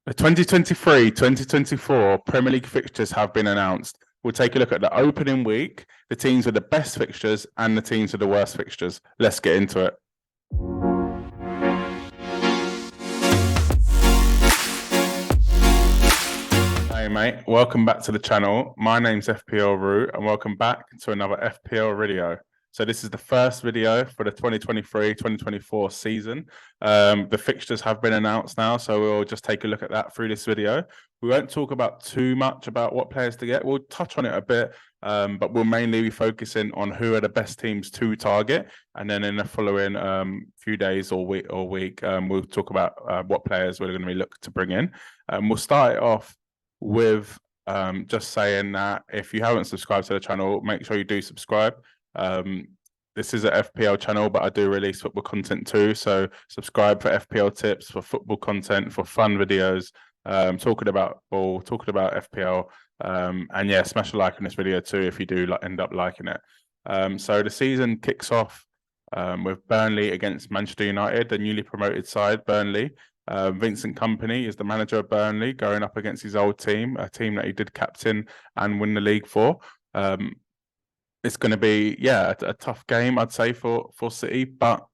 The 2023-2024 Premier League fixtures have been announced. We'll take a look at the opening week, the teams with the best fixtures and the teams with the worst fixtures. Let's get into it. Hey mate, welcome back to the channel. My name's FPL Root and welcome back to another FPL video. So this is the first video for the 2023-2024 season. The fixtures have been announced now, so we'll just take a look at that through this video. We won't talk about too much about what players to get. We'll touch on it a bit, but we'll mainly be focusing on who are the best teams to target. And then in the following few days or week, we'll talk about what players we're going to be looking to bring in. We'll start it off with just saying that if you haven't subscribed to the channel, make sure you do subscribe. This is an FPL channel, but I do release football content too. So subscribe for FPL tips, for football content, for fun videos, talking about ball, talking about FPL. And yeah, smash a like on this video too if you do end up liking it. So the season kicks off with Burnley against Manchester United, the newly promoted side, Burnley. Vincent Kompany is the manager of Burnley, going up against his old team, a team that he did captain and win the league for. It's going to be, a tough game, I'd say, for City, but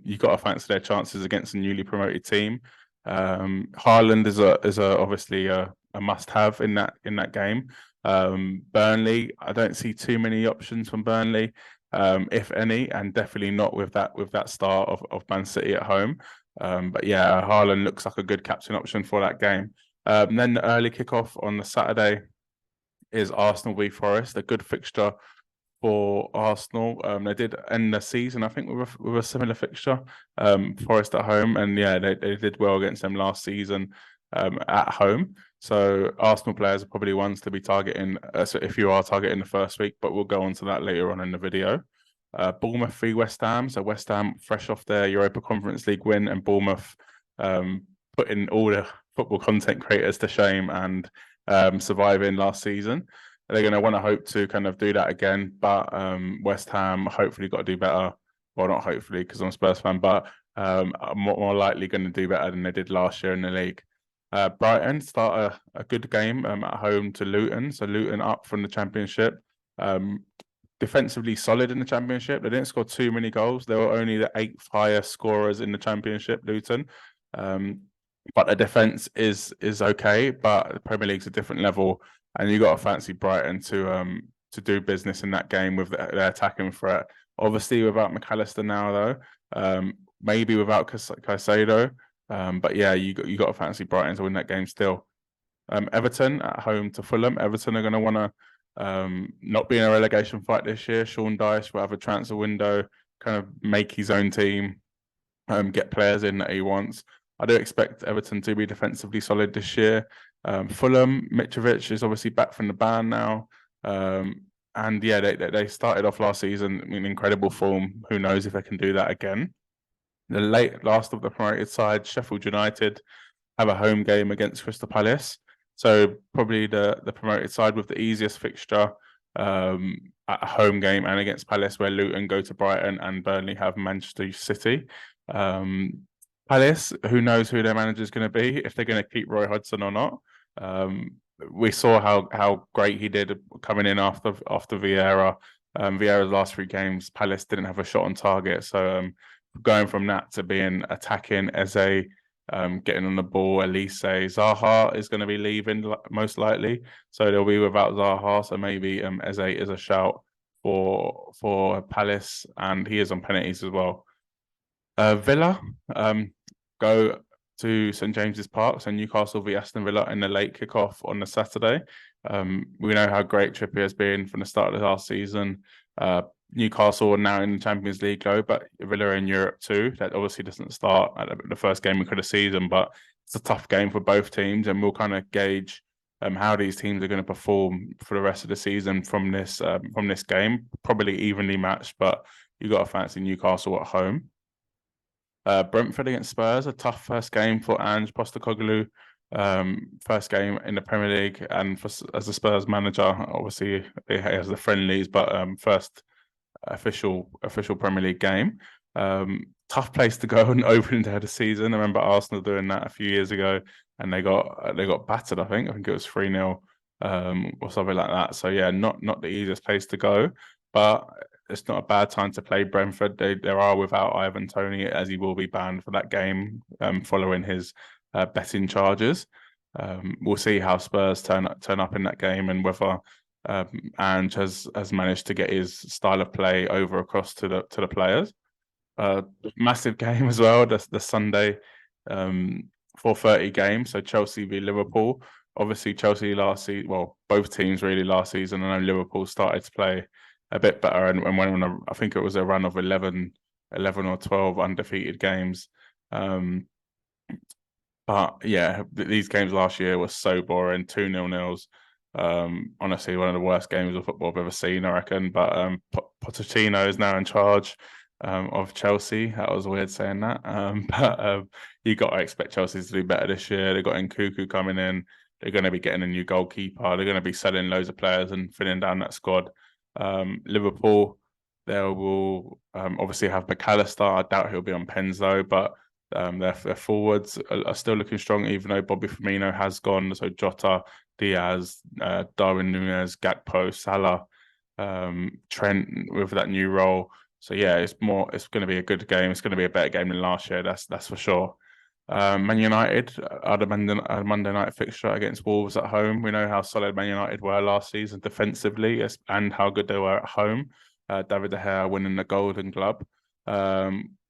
you've got to fancy their chances against a newly promoted team. Haaland is obviously a must-have in that game. Burnley, I don't see too many options from Burnley, if any, and definitely not with that start of Man City at home. But yeah, Haaland looks like a good captain option for that game. Then the early kickoff on the Saturday is Arsenal v Forest, a good fixture for Arsenal. They did end the season, I think, with a similar fixture. Forest at home, and yeah, they did well against them last season at home. So Arsenal players are probably ones to be targeting so if you are targeting the first week, but we'll go on to that later on in the video. Bournemouth v West Ham. So West Ham fresh off their Europa Conference League win, and Bournemouth putting all the football content creators to shame and surviving last season. They're going to want to hope to kind of do that again, but West Ham hopefully got to do better. Well, not hopefully because I'm a Spurs fan, but more likely going to do better than they did last year in the league. Brighton start a good game at home to Luton. So Luton up from the Championship. Defensively solid in the Championship. They didn't score too many goals. They were only the 8th highest scorers in the Championship, Luton. But the defense is okay, but the Premier League's a different level. And you got to fancy Brighton to do business in that game with their attacking threat. Obviously, without McAllister now, though, maybe without Caicedo. But yeah, you got to fancy Brighton to win that game still. Everton at home to Fulham. Everton are going to want to not be in a relegation fight this year. Sean Dyche will have a transfer window, kind of make his own team, get players in that he wants. I do expect Everton to be defensively solid this year. Fulham, Mitrovic is obviously back from the ban now. And yeah, they started off last season in incredible form. Who knows if they can do that again. The last of the promoted side, Sheffield United, have a home game against Crystal Palace. So probably the promoted side with the easiest fixture at a home game, and against Palace, where Luton go to Brighton and Burnley have Manchester City. Palace, who knows who their manager is going to be, if they're going to keep Roy Hodgson or not. We saw how great he did coming in after Vieira. Vieira's last 3 games, Palace didn't have a shot on target. So going from that to being attacking, Eze, getting on the ball, Elise, Zaha is going to be leaving most likely. So they'll be without Zaha. So maybe Eze is a shout for Palace, and he is on penalties as well. Villa go to St James's Park, so Newcastle v Aston Villa in the late kickoff on the Saturday. We know how great Trippier has been from the start of the last season. Newcastle are now in the Champions League, though, but Villa are in Europe too. That obviously doesn't start at the first game of the season, but it's a tough game for both teams, and we'll kind of gauge how these teams are going to perform for the rest of the season from this game. Probably evenly matched, but you got to fancy Newcastle at home. Brentford against Spurs, a tough first game for Ange Postecoglou. First game in the Premier League, and as a Spurs manager, obviously he has the friendlies, but first official Premier League game. tough place to go on opening day of the season. I remember Arsenal doing that a few years ago, and they got battered. I think it was 3-0 or something like that. So yeah, not the easiest place to go, but it's not a bad time to play Brentford. They are without Ivan Toney, as he will be banned for that game following his betting charges. We'll see how Spurs turn up in that game, and whether Ange has managed to get his style of play over across to the players. Massive game as well. The Sunday 4:30 game. So Chelsea v Liverpool. Obviously, Chelsea last season, well, both teams really last season. I know Liverpool started to play a bit better and went on I think it was a run of 11 or 12 undefeated games. But yeah, these games last year were so boring. 2-0 nils. Honestly, one of the worst games of football I've ever seen, I reckon. But Pochettino is now in charge of Chelsea. That was weird saying that. But you got to expect Chelsea to do better this year. They've got Nkunku coming in. They're going to be getting a new goalkeeper. They're going to be selling loads of players and filling down that squad. Liverpool, they will obviously have McAllister. I doubt he'll be on pens though, but their forwards are still looking strong, even though Bobby Firmino has gone. So Jota, Diaz, Darwin Núñez, Gakpo, Salah, Trent with that new role. So yeah, it's going to be a good game. It's going to be a better game than last year. That's for sure. Man United are the Monday night fixture against Wolves at home. We know how solid Man United were last season defensively and how good they were at home. David De Gea winning the Golden Glove.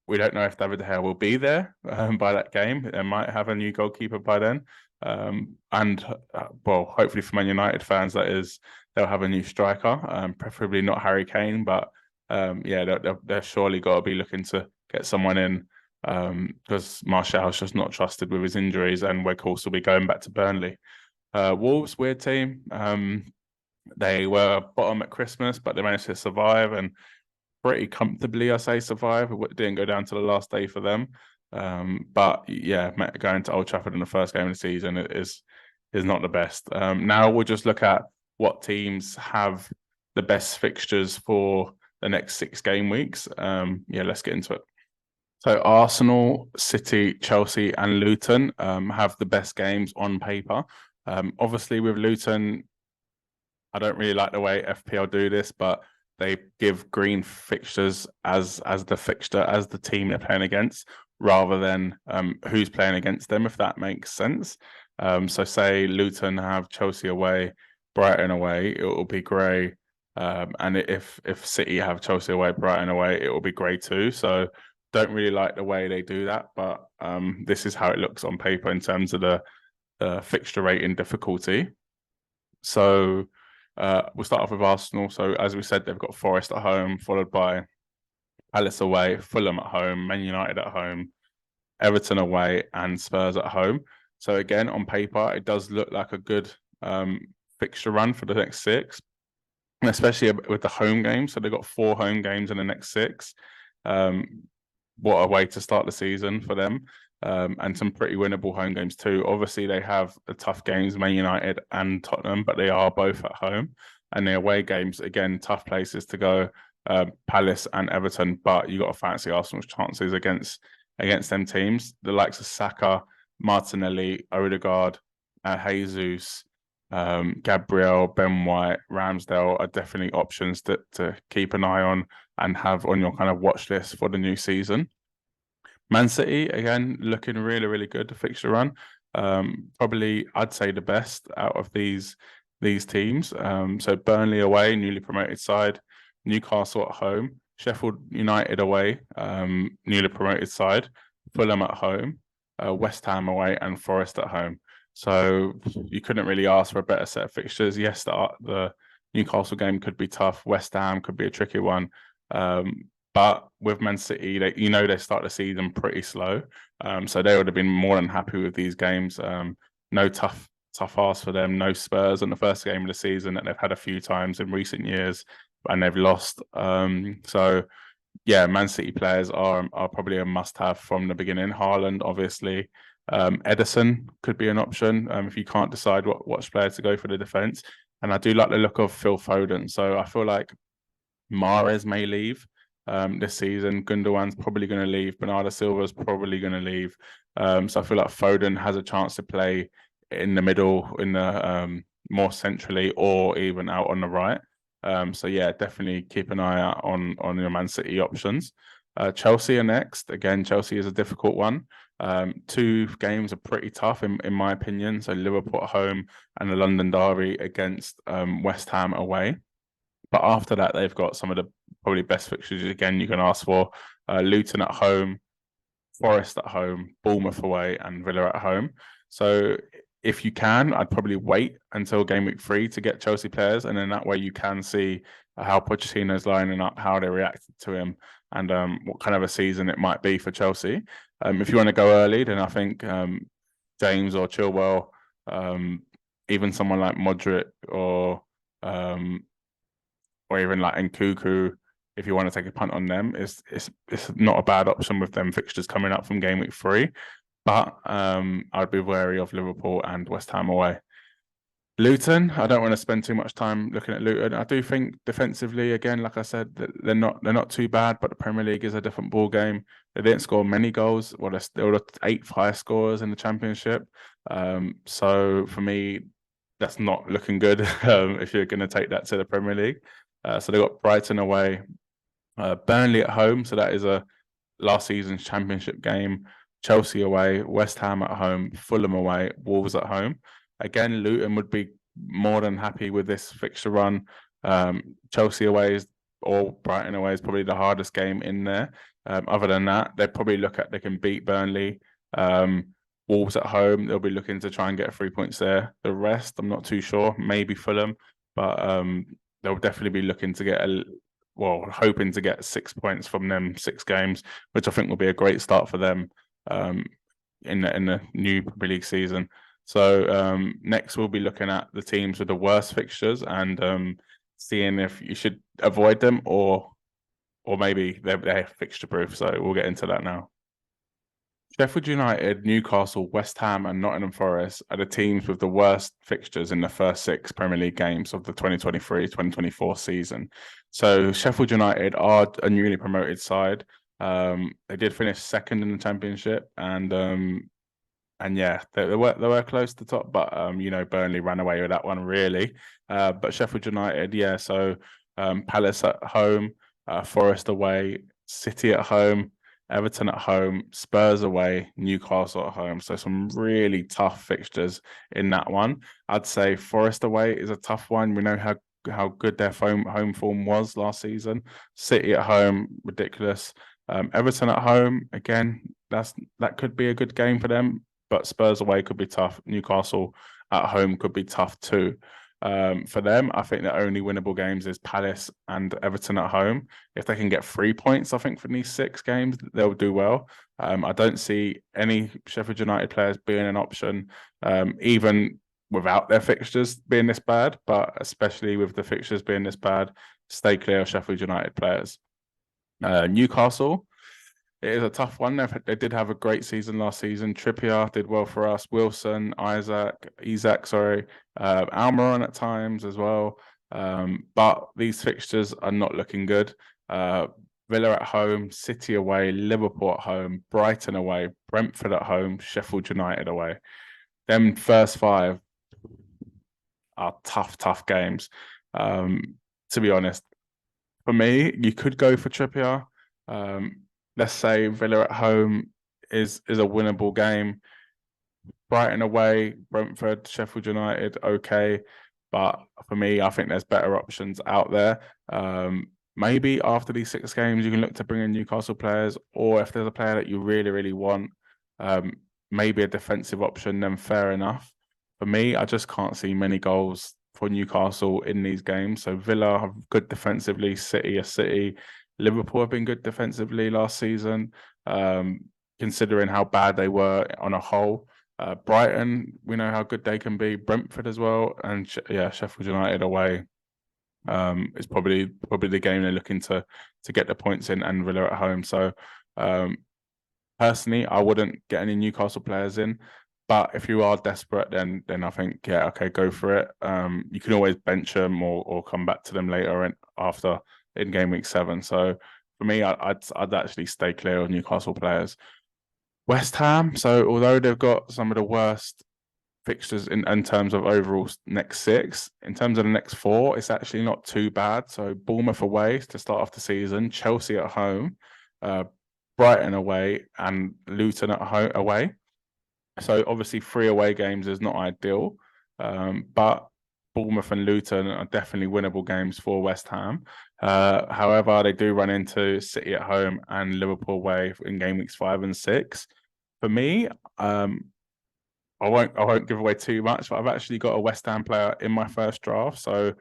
We don't know if David De Gea will be there by that game. They might have a new goalkeeper by then. Well, hopefully for Man United fans, that is, they'll have a new striker, preferably not Harry Kane, but yeah, they're surely got to be looking to get someone in because Martial's just not trusted with his injuries, and Weghorst will be going back to Burnley. Wolves, weird team. They were bottom at Christmas, but they managed to survive and pretty comfortably, I say, survive. It didn't go down to the last day for them. But yeah, going to Old Trafford in the first game of the season is not the best. Now we'll just look at what teams have the best fixtures for the next 6 game weeks. Yeah, let's get into it. So Arsenal, City, Chelsea, and Luton have the best games on paper. Obviously, with Luton, I don't really like the way FPL do this, but they give green fixtures as the fixture, as the team they're playing against, rather than who's playing against them, if that makes sense. So say Luton have Chelsea away, Brighton away, it will be grey. And if City have Chelsea away, Brighton away, it will be grey too. So don't really like the way they do that, but this is how it looks on paper in terms of the fixture rating difficulty. So we'll start off with Arsenal. So as we said, they've got Forest at home, followed by Palace away, Fulham at home, Man United at home, Everton away, and Spurs at home. So again, on paper, it does look like a good fixture run for the next 6, especially with the home games. So they've got 4 home games in the next 6. What a way to start the season for them. And some pretty winnable home games too. Obviously, they have the tough games, Man United and Tottenham, but they are both at home. And the away games, again, tough places to go, Palace and Everton, but you got to fancy Arsenal's chances against them teams. The likes of Saka, Martinelli, Odegaard, Jesus, Gabriel, Ben White, Ramsdale are definitely options to keep an eye on and have on your kind of watch list for the new season. Man City, again, looking really, really good, the fixture run. Probably, I'd say, the best out of these teams. So Burnley away, newly promoted side. Newcastle at home. Sheffield United away, newly promoted side. Fulham at home. West Ham away, and Forest at home. So you couldn't really ask for a better set of fixtures. Yes, the Newcastle game could be tough. West Ham could be a tricky one. But with Man City, they start the season pretty slow. So they would have been more than happy with these games. No tough ask for them. No Spurs on the first game of the season that they've had a few times in recent years, and they've lost. So yeah, Man City players are probably a must-have from the beginning. Haaland, obviously. Ederson could be an option if you can't decide what player to go for the defence. And I do like the look of Phil Foden. So I feel like Mahrez may leave this season. Gundogan's probably going to leave. Bernardo Silva's probably going to leave. So I feel like Foden has a chance to play in the middle, in the more centrally, or even out on the right. So yeah, definitely keep an eye out on your Man City options. Chelsea are next. Again, Chelsea is a difficult one. Two games are pretty tough in my opinion. So Liverpool at home and the London derby against West Ham away. But after that, they've got some of the probably best fixtures again you can ask for. Luton at home, Forest at home, Bournemouth away, and Villa at home. So if you can, I'd probably wait until game week 3 to get Chelsea players, and then that way you can see how Pochettino's lining up, how they reacted to him, and what kind of a season it might be for Chelsea. If you want to go early, then I think James or Chilwell, even someone like Modric or even like Nkuku, if you want to take a punt on them, it's not a bad option with them fixtures coming up from game week 3. But I'd be wary of Liverpool and West Ham away. Luton, I don't want to spend too much time looking at Luton. I do think defensively, again, like I said, they're not too bad, but the Premier League is a different ball game. They didn't score many goals. Well, they were 8 high scorers in the Championship. So for me, that's not looking good if you're going to take that to the Premier League. So they got Brighton away, Burnley at home. So that is a last season's Championship game. Chelsea away, West Ham at home, Fulham away, Wolves at home. Again, Luton would be more than happy with this fixture run. Chelsea away or Brighton away is probably the hardest game in there. Other than that, they probably look at they can beat Burnley. Wolves at home, they'll be looking to try and get 3 points there. The rest, I'm not too sure. Maybe Fulham, but they'll definitely be looking to get hoping to get 6 points from them 6 games, which I think will be a great start for them in the new Premier League season. So next we'll be looking at the teams with the worst fixtures and seeing if you should avoid them or maybe they're fixture proof. So we'll get into that now. Sheffield United, Newcastle, West Ham, and Nottingham Forest are the teams with the worst fixtures in the first 6 Premier League games of the 2023-2024 season. So Sheffield United are a newly promoted side. They did finish second in the Championship, and yeah, they were close to the top, but Burnley ran away with that one really. But Sheffield United, yeah. So Palace at home, Forest away, City at home, Everton at home, Spurs away, Newcastle at home. So some really tough fixtures in that one. I'd say Forest away is a tough one. We know how good their home form was last season. City at home, ridiculous. Everton at home, again, that could be a good game for them, but Spurs away could be tough. Newcastle at home could be tough too. For them, I think the only winnable games is Palace and Everton at home. If they can get 3 points, I think, from these 6 games, they'll do well. I don't see any Sheffield United players being an option, even without their fixtures being this bad, but especially with the fixtures being this bad, stay clear of Sheffield United players. Newcastle, it is a tough one. They did have a great season last season. Trippier did well for us. Wilson, Isaac, Almiron at times as well. But these fixtures are not looking good. Villa at home, City away, Liverpool at home, Brighton away, Brentford at home, Sheffield United away. Them first 5 are tough games. To be honest, for me, you could go for Trippier. Let's say Villa at home is a winnable game. Brighton away, Brentford, Sheffield United, okay. But for me, I think there's better options out there. Maybe after these 6 games, you can look to bring in Newcastle players, or if there's a player that you really want, maybe a defensive option, then fair enough. For me, I just can't see many goals for Newcastle in these games. So Villa have good defensively, City are City. Liverpool have been good defensively last season, considering how bad they were on a whole. Brighton, we know how good they can be. Brentford as well, and Sheffield United away is probably the game they're looking to get the points in, and Villa at home. So personally, I wouldn't get any Newcastle players in. But if you are desperate, then I think, yeah, okay, go for it. You can always bench them or come back to them later after in game week 7. So for me, I'd actually stay clear of Newcastle players. West Ham. So although they've got some of the worst fixtures in terms of overall next six, in terms of the next four, it's actually not too bad. So Bournemouth away to start off the season, Chelsea at home, uh, Brighton away, and Luton at home away. So obviously 3 away games is not ideal, but Bournemouth and Luton are definitely winnable games for West Ham. However, they do run into City at home and Liverpool away in game weeks 5 and 6. For me, I won't give away too much, but I've actually got a West Ham player in my first draft. So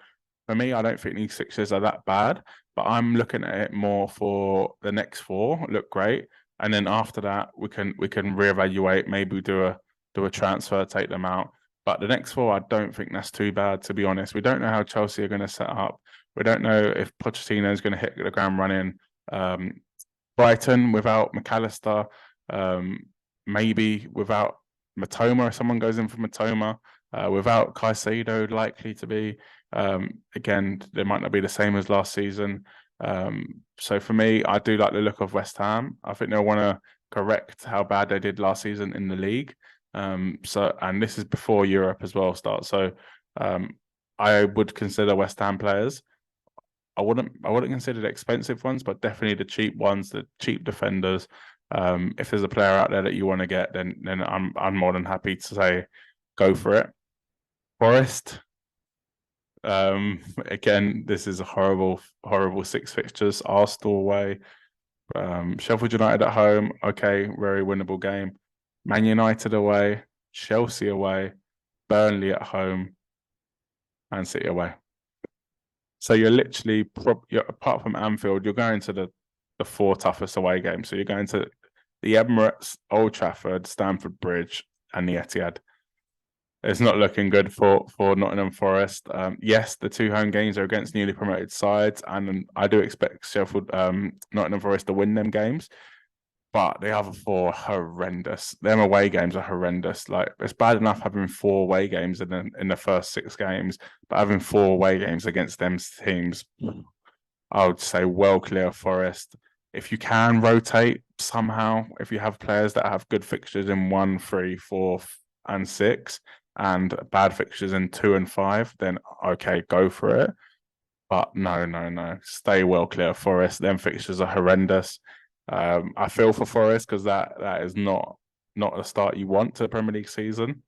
for me, I don't think these fixtures are that bad, but I'm looking at it more for the next four look great, and then after that we can reevaluate. Maybe do a transfer, take them out. But the next four, I don't think that's too bad, to be honest. We don't know how Chelsea are going to set up. We don't know if Pochettino is going to hit the ground running. Brighton without McAllister, maybe without Matoma, if someone goes in for Matoma, without Caicedo likely to be. Again, they might not be the same as last season. So for me, I do like the look of West Ham. I think they'll want to correct how bad they did last season in the league. And this is before Europe as well starts. So I would consider West Ham players. I wouldn't consider the expensive ones, but definitely the cheap ones, the cheap defenders. If there's a player out there that you want to get, then I'm more than happy to say go for it. Forest. Again, this is a horrible 6 fixtures. Arsenal away, Sheffield United at home. Okay, very winnable game. Man United away, Chelsea away, Burnley at home, Man City away. So you're literally, apart from Anfield, you're going to the 4 toughest away games. So you're going to the Emirates, Old Trafford, Stamford Bridge, and the Etihad. It's not looking good for Nottingham Forest. Yes, the 2 home games are against newly promoted sides, and I do expect Nottingham Forest to win them games. But the other 4 are horrendous. Them away games are horrendous. Like, it's bad enough having 4 away games in the first 6 games, but having 4 away games against them teams, I would say well clear of Forest. If you can rotate somehow, if you have players that have good fixtures in 1, 3, 4, and 6, and bad fixtures in 2 and 5, then okay, go for it. But no. Stay well clear of Forest. Them fixtures are horrendous. I feel for Forest because that is not the start you want to the Premier League season.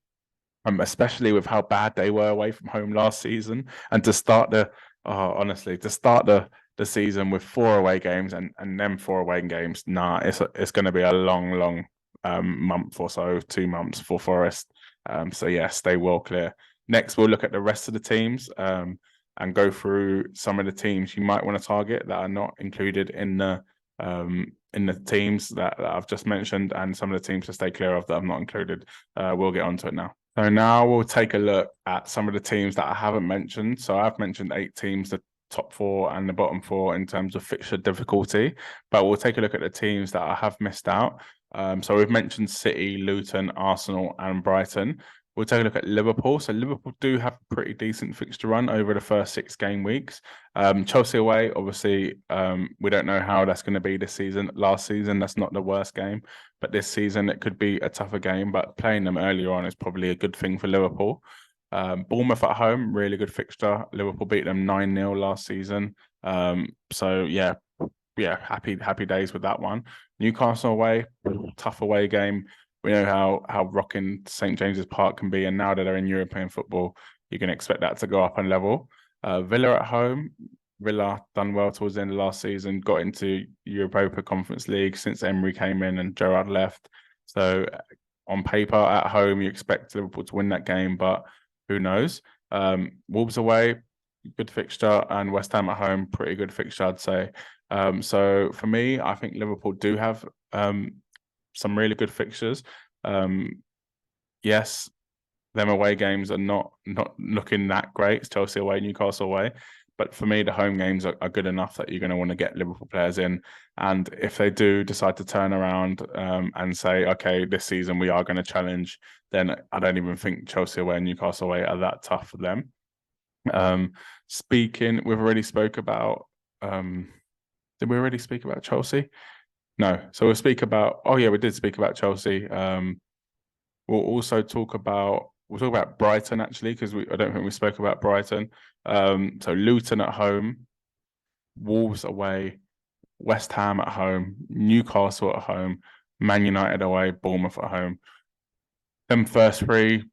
Especially with how bad they were away from home last season, and to start the season with 4 away games and them 4 away games, it's going to be a long month or so, 2 months for Forest. So yeah, stay well clear. Next, we'll look at the rest of the teams and go through some of the teams you might want to target that are not included in the teams that I've just mentioned, and some of the teams to stay clear of that I've not included. We'll get onto it now. So now we'll take a look at some of the teams that I haven't mentioned. So I've mentioned 8 teams, the top 4 and the bottom 4 in terms of fixture difficulty, but we'll take a look at the teams that I have missed out. So we've mentioned City, Luton, Arsenal, and Brighton. We'll take a look at Liverpool. So Liverpool do have a pretty decent fixture run over the first 6 game weeks. Chelsea away, obviously, we don't know how that's going to be this season. Last season, that's not the worst game, but this season it could be a tougher game. But playing them earlier on is probably a good thing for Liverpool. Bournemouth at home, really good fixture. Liverpool beat them 9-0 last season. So yeah, happy days with that one. Newcastle away, tough away game. We know how rocking St James's Park can be, and now that they're in European football, you can expect that to go up and level. Villa at home. Villa done well towards the end of last season, got into Europa Conference League since Emery came in and Gerrard left. So on paper, at home, you expect Liverpool to win that game, but who knows? Wolves away, good fixture, and West Ham at home, pretty good fixture, I'd say. So for me, I think Liverpool do have some really good fixtures. Yes, them away games are not looking that great. It's Chelsea away, Newcastle away. But for me, the home games are good enough that you're going to want to get Liverpool players in. And if they do decide to turn around and say, okay, this season we are going to challenge, then I don't even think Chelsea away and Newcastle away are that tough for them. We've already spoke about Did we already speak about Chelsea? No. So we'll speak about. Oh yeah, we did speak about Chelsea. We'll also talk about Brighton actually because I don't think we spoke about Brighton. So Luton at home, Wolves away, West Ham at home, Newcastle at home, Man United away, Bournemouth at home. Them first three,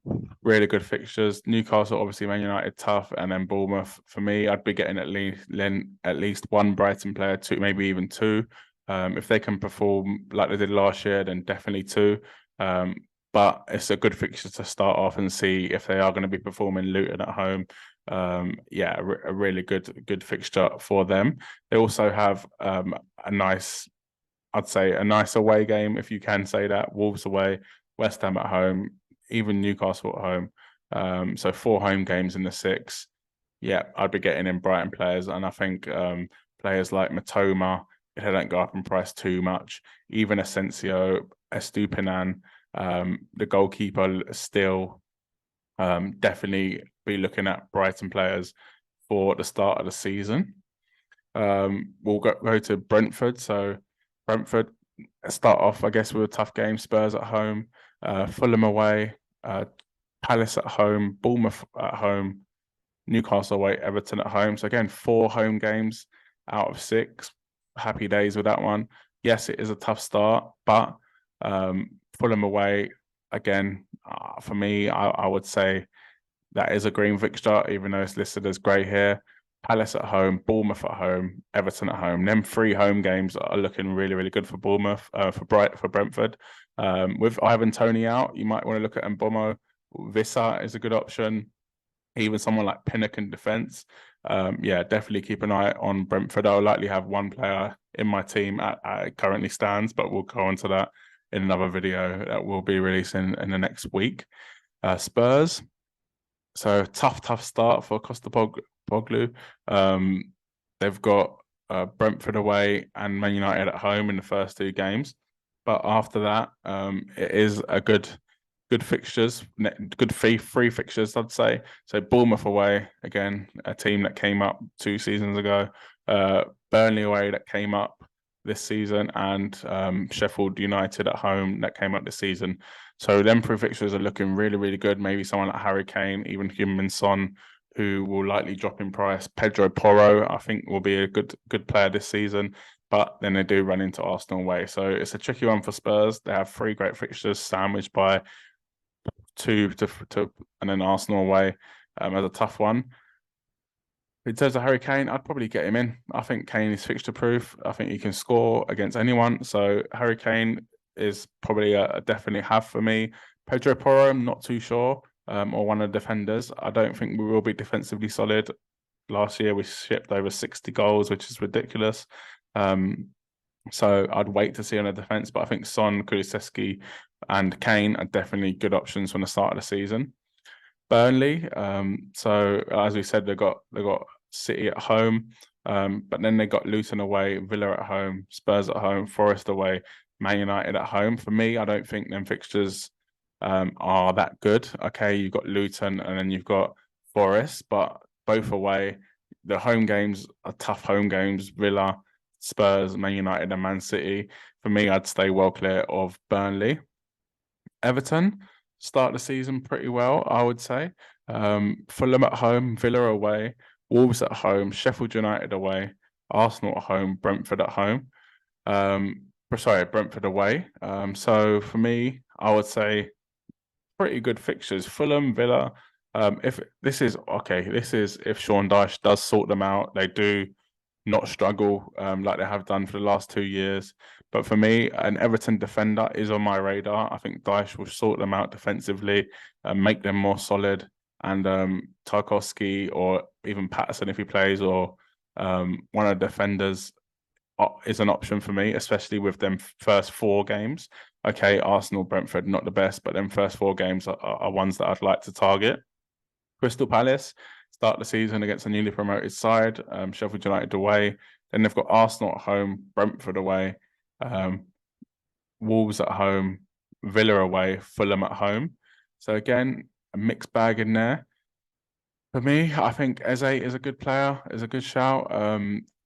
really good fixtures. Newcastle, obviously, Man United tough, and then Bournemouth. For me, I'd be getting at least one Brighton player, two, maybe even two. If they can perform like they did last year, then definitely two. Um, but it's a good fixture to start off and see if they are going to be performing. Luton at home. Yeah, a really good fixture for them. They also have a nice, I'd say, a nice away game, if you can say that. Wolves away, West Ham at home, even Newcastle at home. So 4 home games in the 6. Yeah, I'd be getting in Brighton players, and I think players like Matoma, if they don't go up in price too much, even Asensio, Estupinan, the goalkeeper still definitely be looking at Brighton players for the start of the season. We'll go to Brentford. So Brentford start off, I guess, with a tough game. Spurs at home, Fulham away, Palace at home, Bournemouth at home, Newcastle away, Everton at home. So again, 4 home games out of 6. Happy days with that one. Yes, it is a tough start, but Fulham away again. For me, I would say that is a green fixture, even though it's listed as grey here. Palace at home, Bournemouth at home, Everton at home. Them 3 home games are looking really good for Bournemouth, for Brentford. With Ivan Toney out, you might want to look at Mbomo. Vissa is a good option. Even someone like Pinnock in defence. Yeah, definitely keep an eye on Brentford. I'll likely have one player in my team at it currently stands, but we'll go on to that in another video that we'll be releasing in the next week. Spurs. So tough start for Costa-Poglu. They've got Brentford away and Man United at home in the first 2 games, but after that, it is a good fixtures, good free fixtures, I'd say. So Bournemouth away again, a team that came up 2 seasons ago. Burnley away that came up this season, and Sheffield United at home that came up this season. So them 3 fixtures are looking really good. Maybe someone like Harry Kane, even Heung-min Son, who will likely drop in price. Pedro Porro, I think, will be a good player this season, but then they do run into Arsenal away. So it's a tricky one for Spurs. They have 3 great fixtures sandwiched by 2 and then Arsenal away as a tough one. In terms of Harry Kane, I'd probably get him in. I think Kane is fixture proof. I think he can score against anyone. So Harry Kane is probably a definitely have for me. Pedro Porro, I'm not too sure, or one of the defenders. I don't think we will be defensively solid. Last year we shipped over 60 goals, which is ridiculous. So I'd wait to see on the defense, but I think Son, Kulusevski, and Kane are definitely good options from the start of the season. Burnley. So as we said, they got City at home, but then they got Luton away, Villa at home, Spurs at home, Forest away, Man United at home. For me, I don't think them fixtures are that good. Okay, you've got Luton and then you've got Forest, but both away. The home games are tough home games. Villa, Spurs, Man United, and Man City. For me, I'd stay well clear of Burnley. Everton start the season pretty well, I would say. Fulham at home, Villa away, Wolves at home, Sheffield United away, Arsenal at home, Brentford at home. Brentford away. So for me, I would say pretty good fixtures. Fulham, Villa. If this is okay, this is if Sean Dyche does sort them out. They do not struggle like they have done for the last 2 years. But for me, an Everton defender is on my radar. I think Dyche will sort them out defensively, make them more solid. And Tarkowski or even Patterson, if he plays, or one of the defenders is an option for me, especially with them first 4 games. Okay, Arsenal, Brentford, not the best, but them first 4 games are ones that I'd like to target. Crystal Palace start the season against a newly promoted side, Sheffield United away. Then they've got Arsenal at home, Brentford away, Wolves at home, Villa away, Fulham at home. So again, a mixed bag in there. For me, I think Eze is a good player, is a good shout.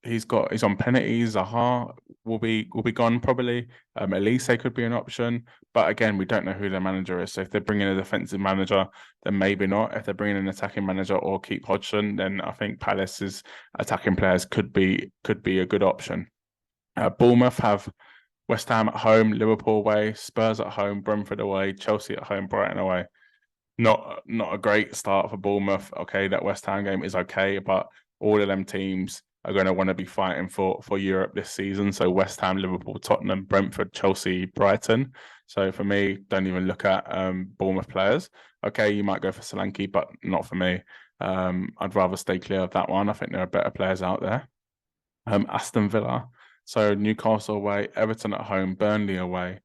he's on penalties. Zaha will be gone probably. Elise could be an option, but again, we don't know who their manager is. So if they're bringing a defensive manager, then maybe not. If they're bringing an attacking manager or keep Hodgson, then I think Palace's attacking players could be a good option. Bournemouth have West Ham at home, Liverpool away, Spurs at home, Brentford away, Chelsea at home, Brighton away. Not a great start for Bournemouth. Okay, that West Ham game is okay, but all of them teams are going to want to be fighting for Europe this season. So West Ham, Liverpool, Tottenham, Brentford, Chelsea, Brighton. So for me, don't even look at Bournemouth players. Okay, you might go for Solanke, but not for me. I'd rather stay clear of that one. I think there are better players out there. Aston Villa. So Newcastle away, Everton at home, Burnley away,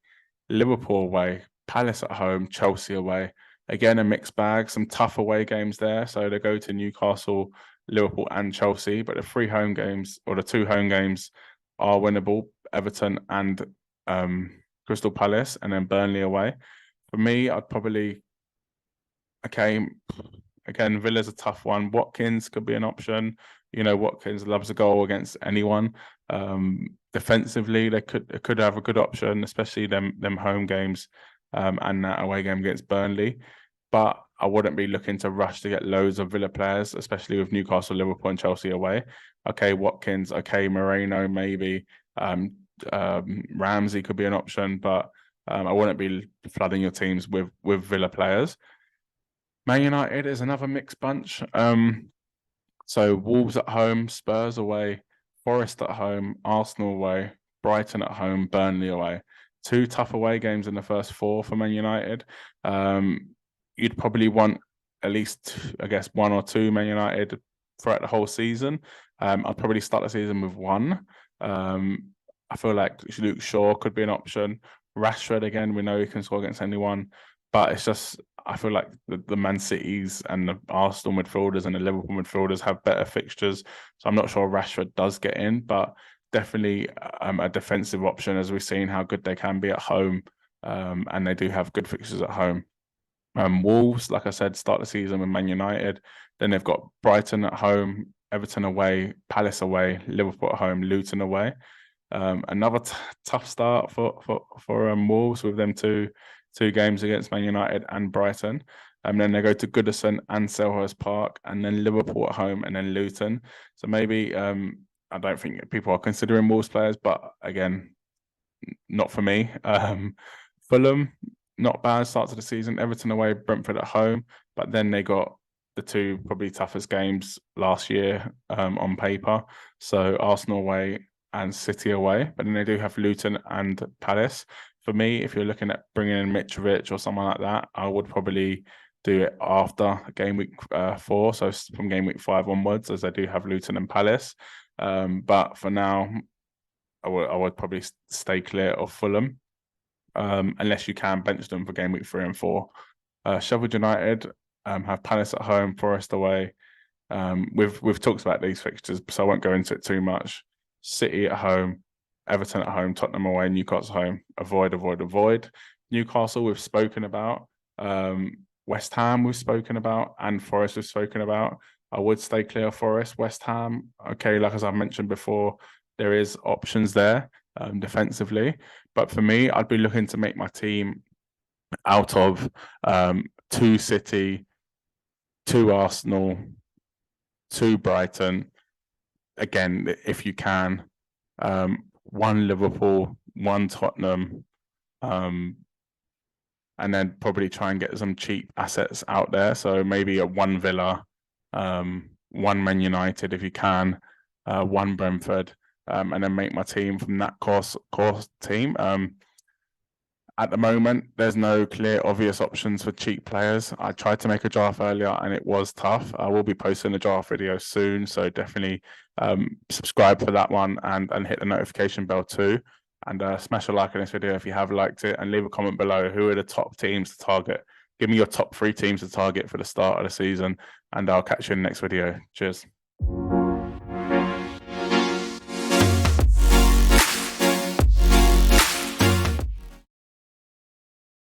Liverpool away, Palace at home, Chelsea away. Again, a mixed bag, some tough away games there. So they go to Newcastle, Liverpool, and Chelsea, but the 3 home games or the 2 home games are winnable: Everton and Crystal Palace, and then Burnley away. For me, I'd probably again, Villa's a tough one. Watkins could be an option. You know, Watkins loves a goal against anyone. Defensively, they could have a good option, especially them home games, and that away game against Burnley. But I wouldn't be looking to rush to get loads of Villa players, especially with Newcastle, Liverpool, and Chelsea away. Okay, Watkins. Okay, Moreno maybe. Ramsey could be an option, but I wouldn't be flooding your teams with Villa players. Man United is another mixed bunch. So Wolves at home, Spurs away, Forest at home, Arsenal away, Brighton at home, Burnley away. 2 tough away games in the first 4 for Man United. You'd probably want at least, I guess, 1 or 2 Man United throughout the whole season. I'd probably start the season with 1. I feel like Luke Shaw could be an option. Rashford, again, we know he can score against anyone, but it's just, I feel like the Man Cities and the Arsenal midfielders and the Liverpool midfielders have better fixtures. So I'm not sure Rashford does get in, but definitely a defensive option, as we've seen how good they can be at home. And they do have good fixtures at home. Wolves, like I said, start the season with Man United. Then they've got Brighton at home, Everton away, Palace away, Liverpool at home, Luton away. Another tough start for Wolves with them two games against Man United and Brighton. And then they go to Goodison and Selhurst Park, and then Liverpool at home, and then Luton. So maybe I don't think people are considering Wolves players, but again, not for me. Fulham, not bad start to the season. Everton away, Brentford at home, but then they got the 2 probably toughest games last year on paper. So Arsenal away and City away, but then they do have Luton and Palace. For me, if you're looking at bringing in Mitrovic or someone like that, I would probably do it after game week 4, so from game week 5 onwards, as they do have Luton and Palace. But for now, I would probably stay clear of Fulham, unless you can bench them for game week 3 and 4. Sheffield United have Palace at home, Forest away. We've talked about these fixtures, so I won't go into it too much. City at home, Everton at home, Tottenham away, Newcastle home. Avoid. Newcastle we've spoken about. West Ham we've spoken about, and Forest we've spoken about. I would stay clear of Forest. West Ham, okay, like as I mentioned before, there is options there defensively. But for me, I'd be looking to make my team out of 2 City, 2 Arsenal, 2 Brighton. Again, if you can, 1 Liverpool, 1 Tottenham, and then probably try and get some cheap assets out there. So maybe a 1 Villa, 1 Man United if you can, 1 Brentford, and then make my team from that course team. At the moment, there's no clear, obvious options for cheap players. I tried to make a draft earlier and it was tough. I will be posting a draft video soon, so definitely subscribe for that one and hit the notification bell too. And smash a like on this video if you have liked it, and leave a comment below. Who are the top teams to target? Give me your top 3 teams to target for the start of the season, and I'll catch you in the next video. Cheers.